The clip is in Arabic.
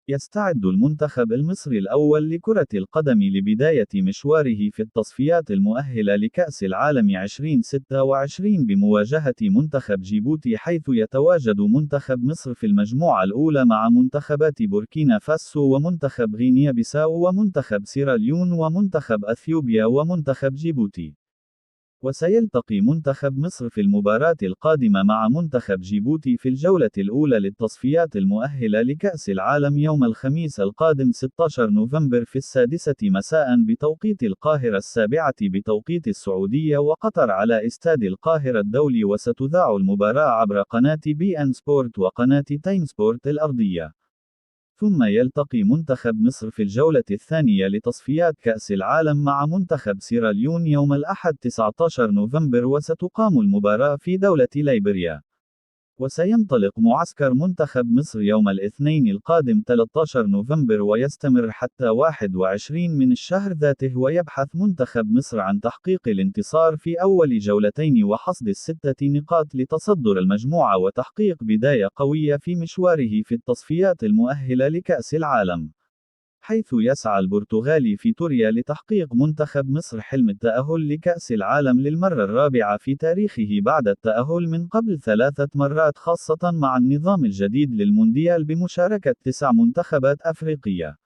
يستعد المنتخب المصري الأول لكرة القدم لبداية مشواره في التصفيات المؤهلة لكأس العالم 2026 بمواجهة منتخب جيبوتي، حيث يتواجد منتخب مصر في المجموعة الأولى مع منتخبات بوركينا فاسو ومنتخب غينيا بيساو ومنتخب سيراليون ومنتخب أثيوبيا ومنتخب جيبوتي. وسيلتقي منتخب مصر في المباراة القادمة مع منتخب جيبوتي في الجولة الأولى للتصفيات المؤهلة لكأس العالم يوم الخميس القادم 16 نوفمبر في 6 مساء بتوقيت القاهرة، 7 بتوقيت السعودية وقطر، على استاد القاهرة الدولي. وستذاع المباراة عبر قناة بي إن سبورت وقناة تايم سبورت الأرضية. ثم يلتقي منتخب مصر في الجولة الثانية لتصفيات كأس العالم مع منتخب سيراليون يوم الأحد 19 نوفمبر، وستقام المباراة في دولة ليبيريا. وسينطلق معسكر منتخب مصر يوم الاثنين القادم 13 نوفمبر ويستمر حتى 21 من الشهر ذاته، ويبحث منتخب مصر عن تحقيق الانتصار في أول جولتين وحصد ال6 نقاط لتصدر المجموعة وتحقيق بداية قوية في مشواره في التصفيات المؤهلة لكأس العالم، حيث يسعى البرتغالي فيتوريا لتحقيق منتخب مصر حلم التأهل لكأس العالم للمرة الرابعة في تاريخه بعد التأهل من قبل 3 مرات، خاصة مع النظام الجديد للمونديال بمشاركة 9 منتخبات أفريقية.